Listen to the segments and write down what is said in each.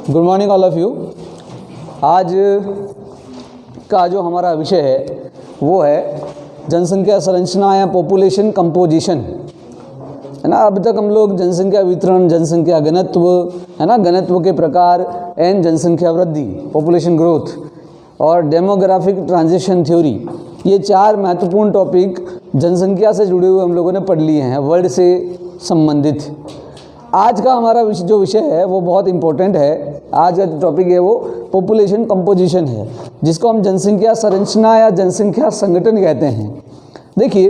Good morning all of you. आज का जो हमारा विषय है वो है जनसंख्या संरचना या पॉपुलेशन कंपोजिशन, है ना। अब तक हम लोग जनसंख्या वितरण, जनसंख्या घनत्व, है ना, घनत्व के प्रकार एंड जनसंख्या वृद्धि, पॉपुलेशन ग्रोथ और डेमोग्राफिक ट्रांजिशन थ्योरी, ये चार महत्वपूर्ण टॉपिक जनसंख्या से जुड़े हुए हम लोगों ने पढ़ लिए हैं, वर्ड से संबंधित। आज का हमारा जो विषय है वो बहुत इम्पोर्टेंट है। आज का जो टॉपिक है वो पॉपुलेशन कंपोजिशन है, जिसको हम जनसंख्या संरचना या जनसंख्या संगठन कहते हैं। देखिए,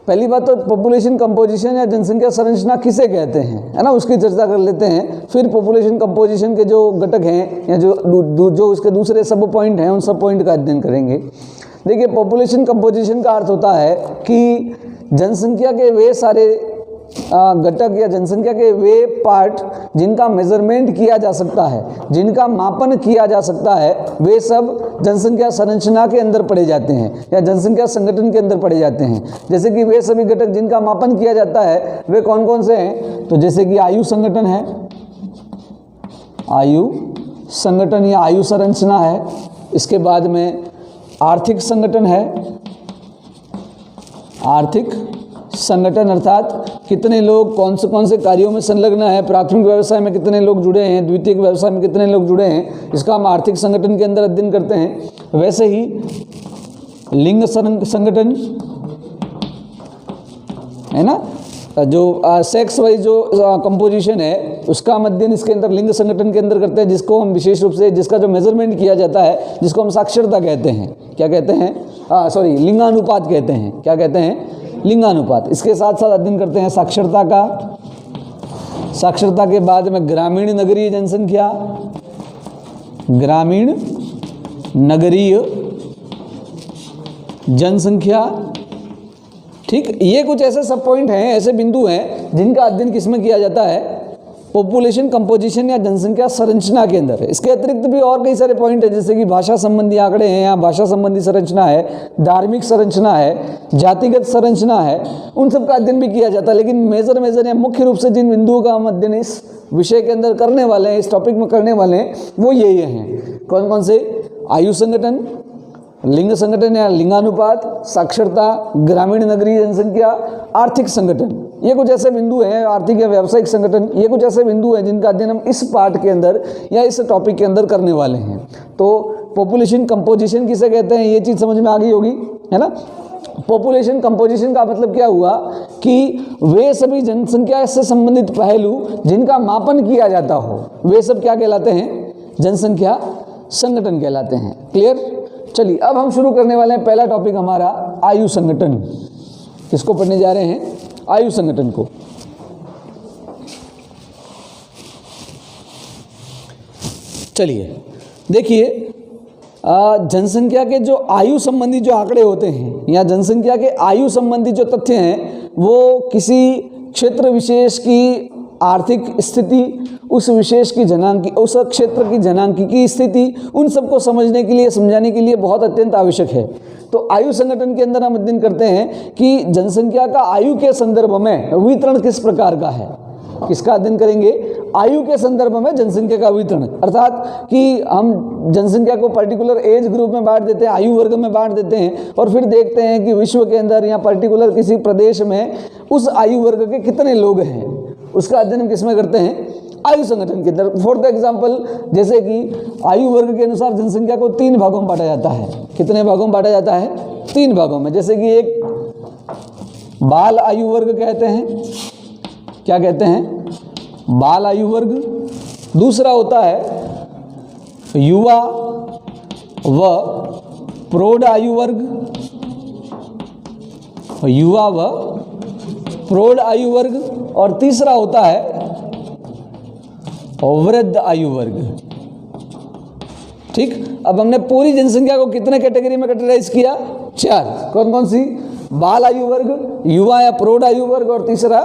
पहली बात तो पॉपुलेशन कंपोजिशन या जनसंख्या संरचना किसे कहते हैं, है ना, उसकी चर्चा कर लेते हैं। फिर पॉपुलेशन कंपोजिशन के जो घटक हैं या जो उसके दूसरे सब पॉइंट हैं, उन सब पॉइंट का अध्ययन करेंगे। देखिए, पॉपुलेशन कंपोजिशन का अर्थ होता है कि जनसंख्या के वे सारे घटक या जनसंख्या के वे पार्ट जिनका मेजरमेंट किया जा सकता है, जिनका मापन किया जा सकता है, वे सब जनसंख्या संरचना के अंदर पढ़े जाते हैं या जनसंख्या संगठन के अंदर पढ़े जाते हैं। जैसे कि वे सभी घटक जिनका मापन किया जाता है वे कौन कौन से हैं, तो जैसे कि आयु संगठन है, आयु संगठन या आयु संरचना है। इसके बाद में आर्थिक संगठन है, आर्थिक संगठन अर्थात कितने लोग कौन से कार्यों में संलग्न है, प्राथमिक व्यवसाय में कितने लोग जुड़े हैं, द्वितीयक व्यवसाय में कितने लोग जुड़े हैं, इसका हम आर्थिक संगठन के अंदर अध्ययन करते हैं। वैसे ही लिंग संगठन, है ना, जो सेक्स वाइज जो कंपोजिशन है उसका हम अध्ययन इसके अंदर लिंग संगठन के अंदर करते हैं, जिसको हम विशेष रूप से, जिसका जो मेजरमेंट किया जाता है, जिसको हम साक्षरता कहते हैं। क्या कहते हैं? लिंगानुपात कहते हैं। क्या कहते हैं? लिंगानुपात। इसके साथ साथ अध्ययन करते हैं साक्षरता का। साक्षरता के बाद में ग्रामीण नगरीय जनसंख्या, ग्रामीण नगरीय जनसंख्या। ठीक, ये कुछ ऐसे सब पॉइंट हैं, ऐसे बिंदु हैं जिनका अध्ययन किसमें किया जाता है, पॉपुलेशन कंपोजिशन या जनसंख्या संरचना के अंदर है। इसके अतिरिक्त भी और कई सारे पॉइंट है, जैसे कि भाषा संबंधी आंकड़े हैं या भाषा संबंधी संरचना है, धार्मिक संरचना है, जातिगत संरचना है, उन सब का अध्ययन भी किया जाता है। लेकिन मेजर या मुख्य रूप से जिन बिंदुओं का हम अध्ययन इस विषय के अंदर करने वाले हैं, इस टॉपिक में करने वाले हैं, वो ये हैं। कौन कौन से? आयु संगठन, लिंग संगठन या लिंगानुपात, साक्षरता, ग्रामीण नगरीय जनसंख्या, आर्थिक संगठन। ये कुछ ऐसे बिंदु हैं, आर्थिक या व्यावसायिक संगठन, ये कुछ ऐसे बिंदु हैं जिनका अध्ययन हम इस पार्ट के अंदर या इस टॉपिक के अंदर करने वाले हैं। तो पॉपुलेशन कंपोजिशन किसे कहते हैं, ये चीज़ समझ में आ गई होगी, है ना। पॉपुलेशन कंपोजिशन का मतलब क्या हुआ कि वे सभी जनसंख्या से संबंधित पहलू जिनका मापन किया जाता हो, वे सब क्या कहलाते हैं? जनसंख्या संगठन कहलाते हैं। क्लियर? चलिए, अब हम शुरू करने वाले हैं। पहला टॉपिक हमारा आयु संगठन। किसको पढ़ने जा रहे हैं? आयु संगठन को। चलिए, देखिए, जनसंख्या के जो आयु संबंधी जो आंकड़े होते हैं या जनसंख्या के आयु संबंधी जो तथ्य हैं, वो किसी क्षेत्र विशेष की आर्थिक स्थिति, उस विशेष की उस क्षेत्र की जनांकिकी की स्थिति, उन सबको समझने के लिए, समझाने के लिए बहुत अत्यंत आवश्यक है। तो आयु संगठन के अंदर हम अध्ययन करते हैं कि जनसंख्या का आयु के संदर्भ में वितरण किस प्रकार का है। किसका अध्ययन करेंगे? आयु के संदर्भ में जनसंख्या का वितरण, अर्थात कि हम जनसंख्या को पर्टिकुलर एज ग्रुप में बांट देते हैं, आयु वर्ग में बांट देते हैं, और फिर देखते हैं कि विश्व के अंदर या पर्टिकुलर किसी प्रदेश में उस आयु वर्ग के कितने लोग हैं। उसका अध्ययन हम किसमें करते हैं? आयु संगठन के अंदर। फॉर द एग्जाम्पल, जैसे कि आयु वर्ग के अनुसार जनसंख्या को 3 भागों में बांटा जाता है। कितने भागों में बांटा जाता है? 3 भागों में। जैसे कि एक बाल आयु वर्ग कहते हैं। क्या कहते हैं? बाल आयु वर्ग। दूसरा होता है युवा व प्रौढ़ आयु वर्ग, युवा व प्रौढ़ आयु वर्ग। और तीसरा होता है वृद्ध आयु वर्ग। ठीक, अब हमने पूरी जनसंख्या को कितने कैटेगरी में कैटेगराइज किया? 4। कौन कौन सी? बाल आयु वर्ग, युवा या प्रौढ़ आयु वर्ग और तीसरा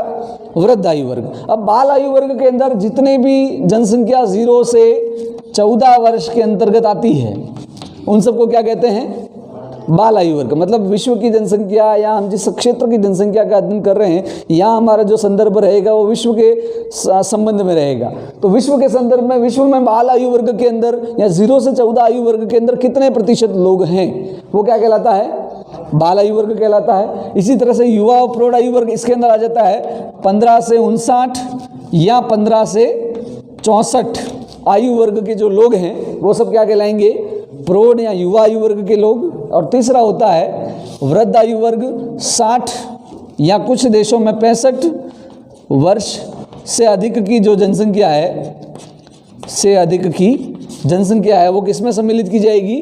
वृद्ध आयु वर्ग। अब बाल आयु वर्ग के अंदर जितने भी जनसंख्या 0 से 14 वर्ष के अंतर्गत आती है, उन सबको क्या कहते हैं? बाल आयु वर्ग, मतलब विश्व की जनसंख्या या हम जिस क्षेत्र की जनसंख्या का अध्ययन कर रहे हैं, यहाँ हमारा जो संदर्भ रहेगा वो विश्व के संबंध में रहेगा। तो विश्व के संदर्भ में, विश्व में बाल आयु वर्ग के अंदर या 0 से 14 आयु वर्ग के अंदर कितने प्रतिशत लोग हैं, वो क्या कहलाता है? बाल आयु वर्ग कहलाता है। इसी तरह से युवा और प्रौढ़ आयु वर्ग इसके अंदर आ जाता है 15 से 59 या 15 से 64 आयु वर्ग के जो लोग हैं वो सब क्या कहलाएंगे? प्रौढ़ या युवा आयु वर्ग के लोग। और तीसरा होता है वृद्ध आयु वर्ग, 60 या कुछ देशों में 65 वर्ष से अधिक की जो जनसंख्या है, से अधिक की जनसंख्या है, वो किसमें सम्मिलित की जाएगी?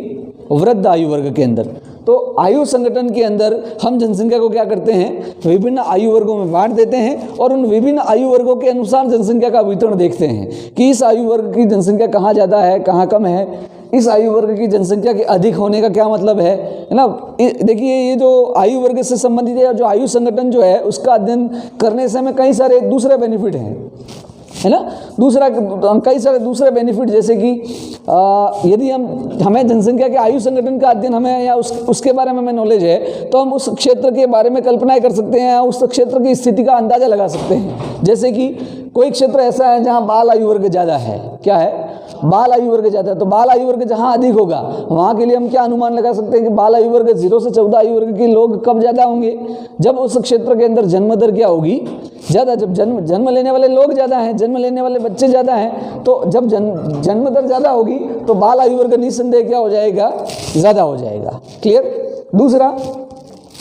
वृद्ध आयु वर्ग के अंदर। तो आयु संगठन के अंदर हम जनसंख्या को क्या करते हैं? विभिन्न आयु वर्गों में बांट देते हैं और उन विभिन्न आयु वर्गों के अनुसार जनसंख्या का वितरण देखते हैं कि इस आयु वर्ग की जनसंख्या कहाँ ज़्यादा है, कहाँ कम है। इस आयु वर्ग की जनसंख्या के अधिक होने का क्या मतलब है ना? देखिए, ये जो आयु वर्ग से संबंधित है, जो आयु संगठन जो है उसका अध्ययन करने से हमें कई सारे दूसरे बेनिफिट हैं, है ना। कई सारे दूसरे बेनिफिट, जैसे कि यदि हमें जनसंख्या के आयु संगठन का अध्ययन हमें या उसके बारे में हमें नॉलेज है, तो हम उस क्षेत्र के बारे में कल्पनाएं कर सकते हैं, उस क्षेत्र की स्थिति का अंदाजा लगा सकते हैं। जैसे कि कोई क्षेत्र ऐसा है जहां बाल आयु वर्ग ज़्यादा है, क्या है? बाल आयु वर्ग ज़्यादा है। तो बाल आयु वर्ग जहां अधिक होगा वहां के लिए हम क्या अनुमान लगा सकते हैं कि बाल आयु वर्ग 0 से 14 आयु वर्ग के लोग कब ज़्यादा होंगे? जब उस क्षेत्र के अंदर जन्म दर क्या होगी? ज़्यादा। जब जन्म लेने वाले लोग ज़्यादा हैं, जन्म लेने वाले बच्चे ज़्यादा हैं, तो जब जन्म दर ज़्यादा होगी तो बाल आयु वर्ग निस्संदेह क्या हो जाएगा? ज़्यादा हो जाएगा। क्लियर? दूसरा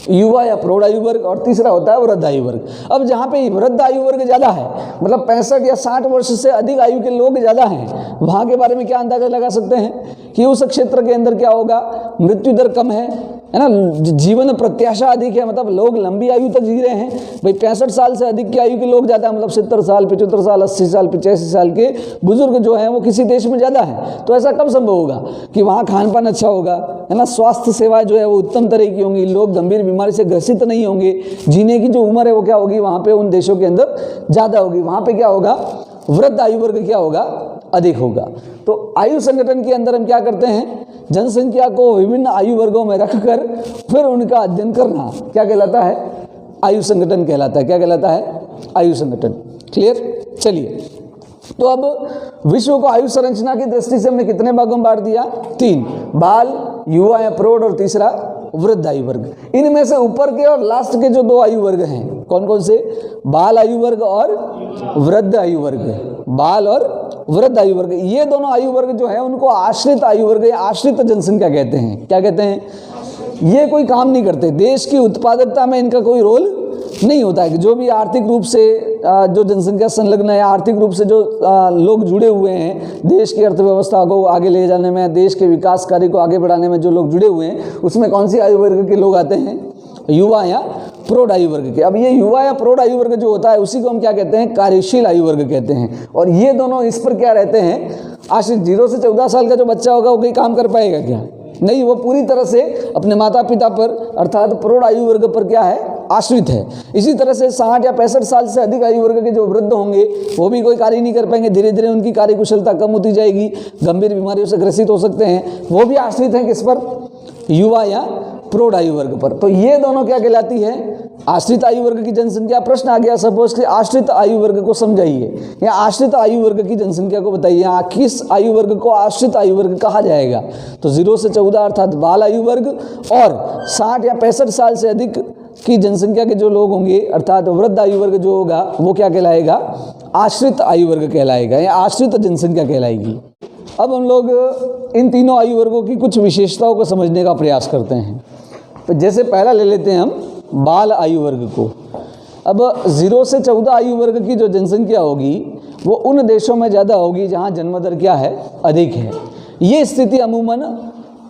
युवा या प्रौढ़ आयु वर्ग, और तीसरा होता है वृद्ध आयु वर्ग। अब जहाँ पे वृद्ध आयु वर्ग ज़्यादा है, मतलब 65 या 60 वर्ष से अधिक आयु के लोग ज़्यादा हैं, वहाँ के बारे में क्या अंदाजा लगा सकते हैं कि उस क्षेत्र के अंदर क्या होगा? मृत्यु दर कम है ना, जीवन प्रत्याशा अधिक है, मतलब लोग लंबी आयु तक जी रहे हैं। भाई 65 साल से अधिक की आयु के लोग ज़्यादा, मतलब 70 साल, 75 साल, 80 साल, 85 साल के बुजुर्ग जो हैं वो किसी देश में ज़्यादा हैं। तो ऐसा कब संभव होगा? कि वहाँ खान पान अच्छा होगा, है ना, स्वास्थ्य सेवाएं जो है वो उत्तम तरह की होंगी, लोग गंभीर बीमारी से ग्रसित नहीं होंगे, जीने की जो उम्र है वो क्या होगी? वहाँ पे उन देशों के अंदर ज़्यादा होगी। वहाँ पे क्या होगा? वृद्ध आयु वर्ग क्या होगा? अधिक होगा। तो आयु संगठन के अंदर हम क्या करते हैं? जनसंख्या को विभिन्न आयु वर्गों में रखकर फिर उनका अध्ययन करना क्या कहलाता है? आयु संगठन कहलाता है। क्या कहलाता है? आयु संगठन। क्लियर? चलिए, तो अब विश्व को आयु संरचना की दृष्टि से हमने कितने भागों में बांट दिया? 3, बाल, युवा या प्रौढ़, और तीसरा वृद्ध आयु वर्ग। इनमें से ऊपर के और लास्ट के जो 2 आयु वर्ग हैं, कौन कौन से? बाल आयु वर्ग और वृद्ध आयु वर्ग। बाल और वृद्ध आयु वर्ग, ये दोनों आयु वर्ग जो है उनको आश्रित आयु वर्ग या आश्रित जनसंख्या कहते हैं। क्या कहते हैं? ये कोई काम नहीं करते, देश की उत्पादकता में इनका कोई रोल नहीं होता है। कि जो भी आर्थिक रूप से जो जनसंख्या संलग्न है, आर्थिक रूप से जो लोग जुड़े हुए हैं, देश की अर्थव्यवस्था को आगे ले जाने में, देश के विकास कार्य को आगे बढ़ाने में जो लोग जुड़े हुए हैं, उसमें कौन सी आयु वर्ग के लोग आते हैं? युवा या प्रौढ़ आयु वर्ग के। अब ये युवा या प्रौढ़ आयु वर्ग जो होता है उसी को हम क्या कहते हैं? कार्यशील आयु वर्ग कहते हैं। और ये दोनों इस पर क्या रहते हैं? आश्रित। 0 से 14 साल का जो बच्चा होगा वो कोई काम कर पाएगा क्या? नहीं, वो पूरी तरह से अपने माता पिता पर अर्थात प्रौढ़ आयु वर्ग पर क्या है? आश्रित है। इसी तरह से 60 या 65 साल से अधिक आयु वर्ग के जो वृद्ध होंगे वो भी कोई कार्य नहीं कर पाएंगे, धीरे धीरे उनकी कार्य कुशलता कम होती जाएगी, गंभीर बीमारियों से ग्रसित हो सकते हैं, वो भी आश्रित हैं किस पर? युवा या प्रौढ़ आयु वर्ग पर। तो ये दोनों क्या कहलाती है? आश्रित आयु वर्ग की जनसंख्या। प्रश्न आ गया सपोज कि आश्रित आयु वर्ग को समझाइए या आश्रित आयु वर्ग की जनसंख्या को बताइए, किस आयु वर्ग को आश्रित आयु वर्ग कहा जाएगा? तो 0 से 14 अर्थात बाल आयु वर्ग, और 60 या 65 साल से अधिक की जनसंख्या के जो लोग होंगे अर्थात वृद्ध आयु वर्ग जो होगा वो क्या कहलाएगा? आश्रित आयु वर्ग कहलाएगा या आश्रित जनसंख्या कहलाएगी। अब हम लोग इन तीनों आयु वर्गों की कुछ विशेषताओं को समझने का प्रयास करते हैं। तो जैसे पहला ले लेते हैं हम बाल आयु वर्ग को। अब 0 से 14 आयु वर्ग की जो जनसंख्या होगी वो उन देशों में ज़्यादा होगी जहाँ जन्म दर क्या है? अधिक है। ये स्थिति अमूमन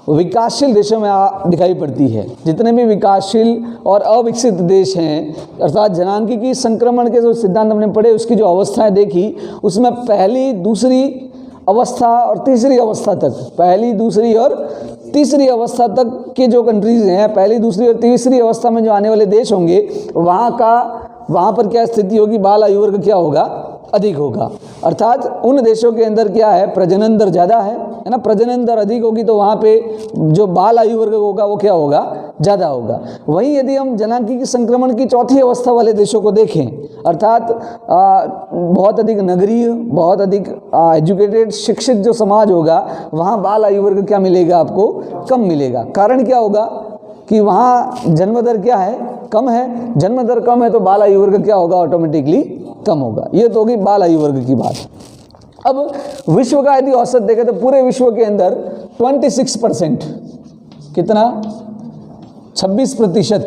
विकासशील देशों में दिखाई पड़ती है। जितने भी विकासशील और अविकसित देश हैं अर्थात जनांकीय संक्रमण के जो सिद्धांत हमने पढ़े, उसकी जो अवस्थाएं देखी, उसमें पहली, दूसरी अवस्था और तीसरी अवस्था तक, पहली, दूसरी और तीसरी अवस्था तक के जो कंट्रीज़ हैं, पहली, दूसरी और तीसरी अवस्था में जो आने वाले देश होंगे वहाँ पर क्या स्थिति होगी? बाल आयु वर्ग क्या होगा? अधिक होगा। अर्थात उन देशों के अंदर क्या है, प्रजनन दर ज़्यादा है ना, प्रजनन दर अधिक होगी तो वहाँ पे जो बाल आयु वर्ग होगा वो क्या होगा, ज़्यादा होगा। वहीं यदि हम जनांगीय संक्रमण की चौथी अवस्था वाले देशों को देखें, अर्थात बहुत अधिक नगरीय, बहुत अधिक एजुकेटेड, शिक्षित जो समाज होगा, वहाँ बाल आयु वर्ग क्या मिलेगा, आपको कम मिलेगा। कारण क्या होगा कि वहाँ जन्म दर क्या है, कम है। जन्म दर कम है तो बाल आयु वर्ग क्या होगा, ऑटोमेटिकली कम होगा। ये तो होगी बाल आयु वर्ग की बात। अब विश्व का यदि औसत देखें तो पूरे विश्व के अंदर 26%, कितना, 26%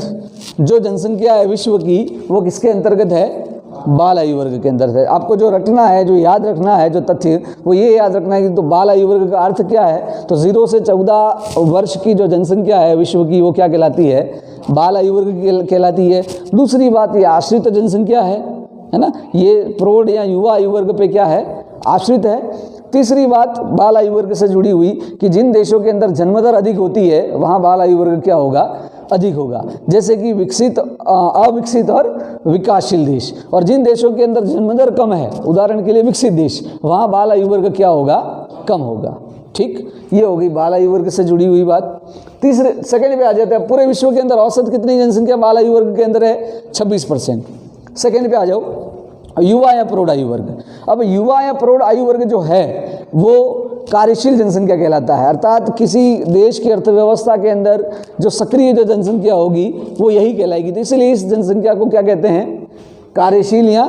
जो जनसंख्या है विश्व की, वो किसके अंतर्गत है, बाल आयु वर्ग के अंदर है। आपको जो रटना है, जो याद रखना है, जो तथ्य, वो ये याद रखना है कि तो बाल आयु वर्ग का अर्थ क्या है। तो 0 से 14 वर्ष की जो जनसंख्या है विश्व की, वो क्या कहलाती है, बाल आयु वर्ग कहलाती है। दूसरी बात, ये आश्रित जनसंख्या है ना, ये प्रौढ़ या युवा आयु वर्ग पे क्या है, आश्रित है। तीसरी बात बाल आयु वर्ग से जुड़ी हुई कि जिन देशों के अंदर जन्म दर अधिक होती है वहाँ बाल आयु वर्ग क्या होगा, अधिक होगा। जैसे कि विकसित, अविकसित और विकासशील देश। और जिन देशों के अंदर जन्म दर कम है, उदाहरण के लिए विकसित देश, वहाँ बाल आयु वर्ग क्या होगा, कम होगा। ठीक, ये होगी बाल आयु वर्ग से जुड़ी हुई बात। तीसरे सेकंड पे आ जाते हैं, पूरे विश्व के अंदर औसत कितनी जनसंख्या बाल आयु वर्ग के अंदर है, 26%। सेकंड पे आ जाओ, युवा या प्रौढ़ आयु वर्ग। अब युवा या प्रौढ़ आयु वर्ग जो है वो कार्यशील जनसंख्या कहलाता है। अर्थात किसी देश की अर्थव्यवस्था के अंदर जो सक्रिय जो जनसंख्या होगी वो यही कहलाएगी। तो इसलिए इस जनसंख्या को क्या कहते हैं, कार्यशील या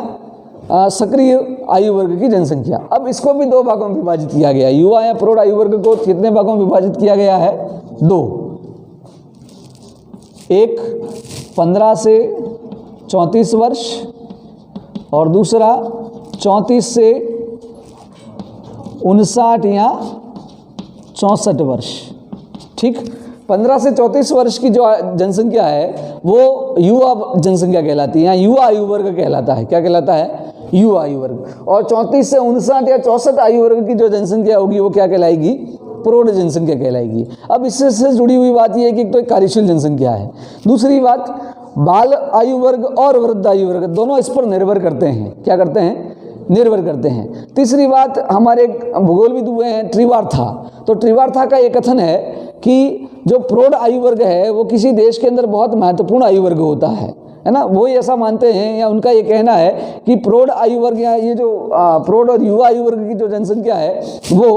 सक्रिय आयु वर्ग की जनसंख्या। अब इसको भी 2 भागों में विभाजित किया गया है। युवा या प्रौढ़ आयु वर्ग को कितने भागों में विभाजित किया गया है, 2। एक 15 से 34 वर्ष और दूसरा 34 से 59 या 64 वर्ष। ठीक, 15 से 34 वर्ष की जो जनसंख्या है वो युवा जनसंख्या कहलाती है, या युवा आयु वर्ग कहलाता है। क्या कहलाता है, युवा आयु वर्ग। और 34 से 59 या 64 आयु वर्ग की जो जनसंख्या होगी वो क्या कहलाएगी, प्रौढ़ जनसंख्या कहलाएगी। अब इससे जुड़ी हुई बात यह है कि एक तो एक कार्यशील जनसंख्या है, दूसरी बात बाल आयु वर्ग और वृद्ध आयु वर्ग दोनों इस पर निर्भर करते हैं। क्या करते हैं, निर्भर करते हैं। तीसरी बात, हमारे भूगोलविद हुए हैं ट्रिवार्था, तो ट्रिवार्था का ये कथन है कि जो प्रौढ़ आयु वर्ग है वो किसी देश के अंदर बहुत महत्वपूर्ण आयु वर्ग होता है ना। वो ऐसा मानते हैं, या उनका ये कहना है कि प्रौढ़ आयु वर्ग या ये जो प्रौढ़ और युवा आयु वर्ग की जो जनसंख्या है वो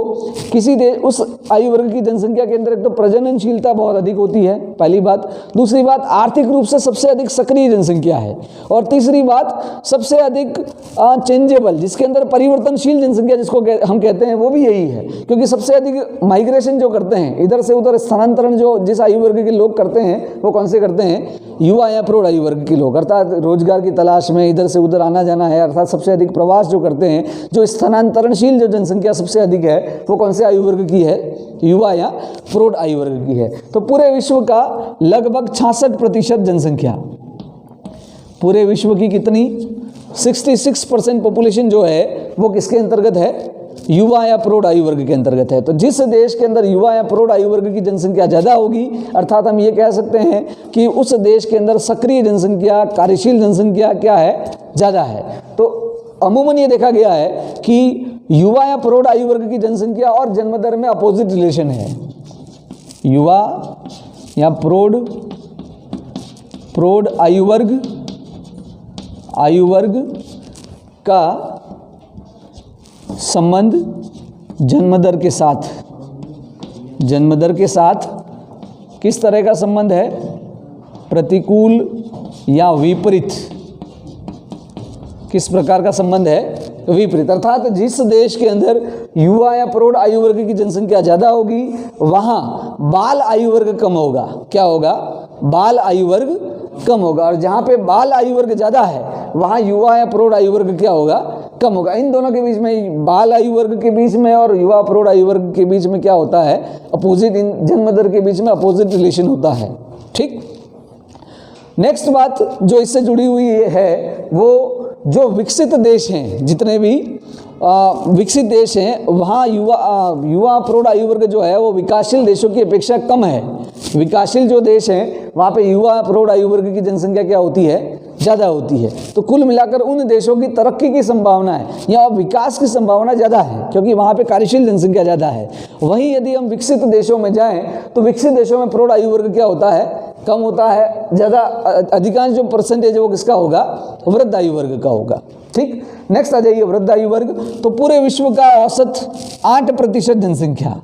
किसी देश, उस आयु वर्ग की जनसंख्या के अंदर एक तो प्रजननशीलता बहुत अधिक होती है, पहली बात। दूसरी बात, आर्थिक रूप से सबसे अधिक सक्रिय जनसंख्या है। और तीसरी बात, सबसे अधिक चेंजेबल, जिसके अंदर परिवर्तनशील जनसंख्या जिसको हम कहते हैं, वो भी यही है। क्योंकि सबसे अधिक माइग्रेशन जो करते हैं, इधर से उधर स्थानांतरण जो जिस आयु वर्ग के लोग करते हैं वो कौन से करते हैं, युवा या प्रौढ़ आयु वर्ग के लोग। अर्थात रोजगार की तलाश में इधर से उधर आना जाना है, अर्थात सबसे अधिक प्रवास जो करते हैं, जो स्थानांतरणशील जो जनसंख्या सबसे अधिक है वो कौन से आयु वर्ग की है, युवा या प्रौढ़ आयु वर्ग की है। तो पूरे विश्व का लगभग 66% जनसंख्या, पूरे विश्व की कितनी, 66% पॉपुलेशन जो है वो किसके अंतर्गत है, युवा या प्रौढ़ आयु वर्ग के अंतर्गत है। तो जिस देश के अंदर युवा या प्रौढ़ आयु वर्ग की जनसंख्या ज़्यादा होगी, अर्थात हम ये कह सकते हैं कि उस देश के अंदर सक्रिय जनसंख्या, कार्यशील जनसंख्या क्या है, ज़्यादा है। तो अमूमन ये देखा गया है कि युवा या प्रौढ़ आयु वर्ग की जनसंख्या और जन्म दर में अपोजिट रिलेशन है। युवा या प्रौढ़ आयु वर्ग का संबंध जन्म दर के साथ किस तरह का संबंध है, प्रतिकूल या विपरीत। किस प्रकार का संबंध है, विपरीत। अर्थात जिस देश के अंदर युवा या प्रौढ़ आयु वर्ग की जनसंख्या ज़्यादा होगी वहाँ बाल आयु वर्ग कम होगा। क्या होगा, बाल आयु वर्ग कम होगा। और जहाँ पे बाल आयु वर्ग ज़्यादा है वहाँ युवा या प्रौढ़ आयु वर्ग क्या होगा, कम होगा। इन दोनों के बीच में, बाल आयु वर्ग के बीच में और युवा प्रौढ़ आयु वर्ग के बीच में क्या होता है, अपोजिट, इन जन्म दर के बीच में अपोजिट रिलेशन होता है। ठीक, नेक्स्ट बात जो इससे जुड़ी हुई है वो जो विकसित देश हैं, जितने भी विकसित देश हैं वहाँ युवा प्रौढ़ आयु वर्ग जो है वो विकासशील देशों की अपेक्षा कम है। विकासशील जो देश हैं वहाँ पे युवा प्रौढ़ आयु वर्ग की जनसंख्या क्या होती है, ज़्यादा होती है। तो कुल मिलाकर उन देशों की तरक्की की संभावना है या विकास की संभावना ज़्यादा है, क्योंकि वहाँ पे कार्यशील जनसंख्या ज़्यादा है। वहीं यदि हम विकसित देशों में जाएं तो विकसित देशों में प्रौढ़ आयु वर्ग क्या होता है, कम होता है। ज़्यादा अधिकांश जो परसेंटेज है वो किसका होगा, वृद्ध आयु वर्ग का होगा। ठीक, नेक्स्ट आ जाइए वृद्ध आयु वर्ग। तो पूरे विश्व का औसत 8% जनसंख्या,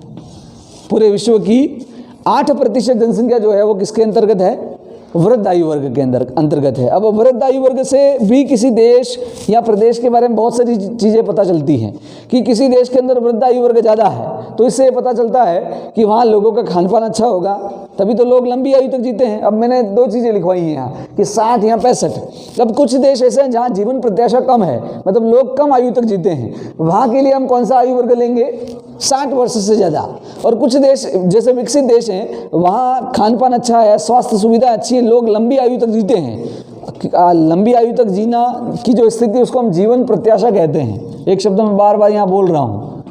पूरे विश्व की 8% जनसंख्या जो है वो किसके अंतर्गत है, वृद्ध आयु वर्ग के अंतर्गत है। अब वृद्ध आयु वर्ग से भी किसी देश या प्रदेश के बारे में बहुत सारी चीज़ें पता चलती हैं कि किसी देश के अंदर वृद्ध आयु वर्ग ज़्यादा है तो इससे पता चलता है कि वहाँ लोगों का खान पान अच्छा होगा, तभी तो लोग लंबी आयु तक जीते हैं। अब मैंने 2 चीज़ें लिखवाई हैं यहाँ कि 60 या 65। अब कुछ देश ऐसे हैं जहाँ जीवन प्रत्याशा कम है, मतलब लोग कम आयु तक जीते हैं, वहाँ के लिए हम कौन सा आयु वर्ग लेंगे, 60 वर्ष से ज़्यादा। और कुछ देश जैसे विकसित देश हैं वहाँ खान पान अच्छा है, स्वास्थ्य सुविधा अच्छी है, लोग लंबी आयु तक जीते हैं। लंबी आयु तक जीना की जो स्थिति उसको हम जीवन प्रत्याशा कहते हैं। एक शब्द मैं बार बार यहाँ बोल रहा हूँ,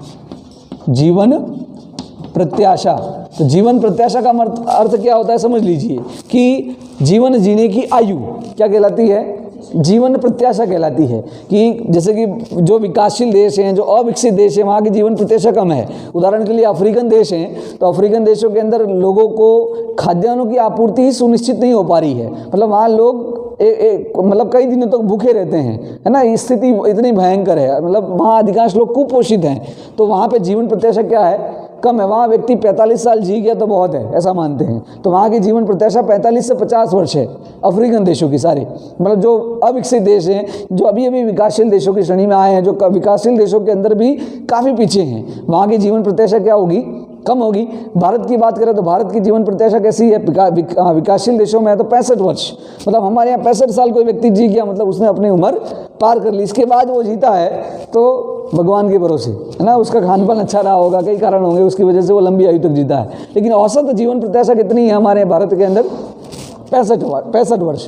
जीवन प्रत्याशा। तो जीवन प्रत्याशा का अर्थ क्या होता है समझ लीजिए कि जीवन जीने की आयु क्या कहलाती है, जीवन प्रत्याशा कहलाती है। कि जैसे कि जो विकासशील देश हैं, जो अविकसित देश हैं, वहाँ की जीवन प्रत्याशा कम है। उदाहरण के लिए अफ्रीकन देश हैं, तो अफ्रीकन देशों के अंदर लोगों को खाद्यान्नों की आपूर्ति ही सुनिश्चित नहीं हो पा रही है, मतलब वहाँ लोग मतलब कई दिनों तक भूखे रहते हैं, है ना, स्थिति इतनी भयंकर है, मतलब वहाँ अधिकांश लोग कुपोषित हैं। तो वहाँ पे जीवन प्रत्याशा क्या है, कम है। वहाँ व्यक्ति 45 साल जी गया तो बहुत है, ऐसा मानते हैं। तो वहाँ की जीवन प्रत्याशा 45 से 50 वर्ष है अफ्रीकन देशों की सारे, मतलब जो अविकसित देश हैं, जो अभी अभी विकासशील देशों की श्रेणी में आए हैं, जो विकासशील देशों के अंदर भी काफ़ी पीछे हैं, वहाँ की जीवन प्रत्याशा क्या होगी, कम होगी। भारत की बात करें तो भारत की जीवन प्रत्याशा कैसी है, विकासशील देशों में है तो 65 वर्ष, मतलब हमारे यहाँ 65 साल कोई व्यक्ति जी गया मतलब उसने अपनी उम्र पार कर ली। इसके बाद वो जीता है तो भगवान के भरोसे, है ना, उसका खान पान अच्छा रहा होगा, कई कारण होंगे उसकी वजह से वो लंबी आयु तक जीता है। लेकिन औसत जीवन प्रत्याशा कितनी है हमारे भारत के अंदर, 65 वर्ष।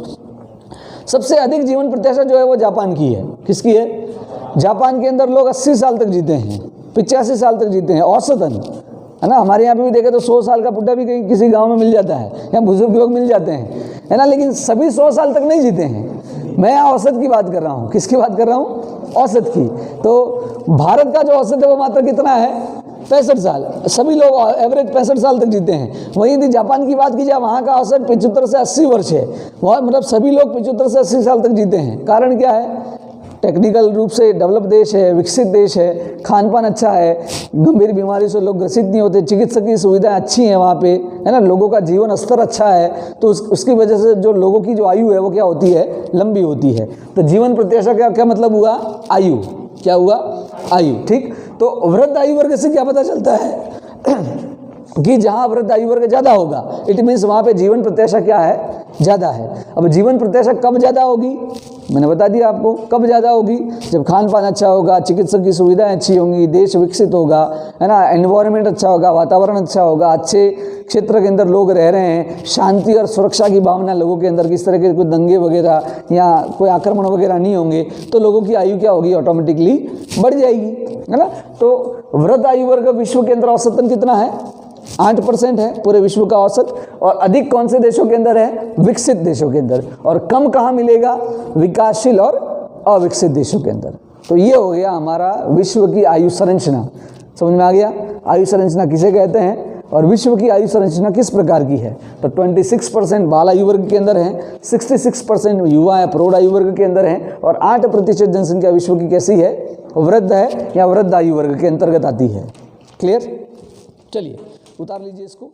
सबसे अधिक जीवन प्रत्याशा जो है वो जापान की है। किसकी है, जापान के अंदर लोग 80 साल तक जीते हैं, 85 साल तक जीते हैं औसतन, है ना। हमारे यहाँ पे भी देखें तो 100 साल का बुढ़ा भी कहीं किसी गांव में मिल जाता है, या बुजुर्ग लोग मिल जाते हैं, है ना, लेकिन सभी 100 साल तक नहीं जीते हैं। मैं यहाँ औसत की बात कर रहा हूँ, किसकी बात कर रहा हूँ, औसत की। तो भारत का जो औसत है वो मात्र कितना है, 65 साल, सभी लोग एवरेज 65 साल तक जीते हैं। वहीं यदि जापान की बात की जाए वहाँ का औसत 75 से 80 वर्ष है, वहाँ मतलब सभी लोग 75 से 80 साल तक जीते हैं। कारण क्या है, टेक्निकल रूप से डेवलप देश है, विकसित देश है, खान पान अच्छा है, गंभीर बीमारी से लोग ग्रसित नहीं होते, चिकित्सक की सुविधाएं अच्छी हैं वहाँ पे, है ना, लोगों का जीवन स्तर अच्छा है, तो उसकी वजह से जो लोगों की जो आयु है वो क्या होती है, लंबी होती है। तो जीवन प्रत्याशा का क्या मतलब हुआ, आयु, क्या हुआ, आयु। ठीक, तो वृद्ध आयु वर्ग से क्या पता चलता है कि जहाँ वृद्ध आयु वर्ग ज़्यादा होगा, इट मीन्स वहाँ पे जीवन प्रत्याशा क्या है, ज़्यादा है। अब जीवन प्रत्याशा कब ज़्यादा होगी, मैंने बता दिया आपको कब ज़्यादा होगी, जब खान पान अच्छा होगा, चिकित्सक की सुविधाएं अच्छी होंगी, देश विकसित होगा, है ना, एनवायरनमेंट अच्छा होगा, वातावरण अच्छा होगा, अच्छे क्षेत्र के अंदर लोग रह रहे हैं, शांति और सुरक्षा की भावना लोगों के अंदर, किस तरह के कोई दंगे वगैरह या कोई आक्रमण वगैरह नहीं होंगे, तो लोगों की आयु क्या होगी, ऑटोमेटिकली बढ़ जाएगी, है ना। तो वृद्ध आयु वर्ग विश्व के अंदर औसतन कितना है, 8% है पूरे विश्व का औसत। और अधिक कौन से देशों के अंदर है, विकसित देशों के अंदर, और कम कहाँ मिलेगा, विकासशील और अविकसित देशों के अंदर। तो ये हो गया हमारा विश्व की आयु संरचना, समझ में आ गया, आयु संरचना किसे कहते हैं और विश्व की आयु संरचना किस प्रकार की है। तो 26% बाल आयु वर्ग के अंदर है, 66% युवा है प्रौढ़ आयु वर्ग के अंदर है, और 8% जनसंख्या विश्व की कैसी है, वृद्ध है या वृद्ध आयु वर्ग के अंतर्गत आती है। क्लियर, चलिए उतार लीजिए इसको।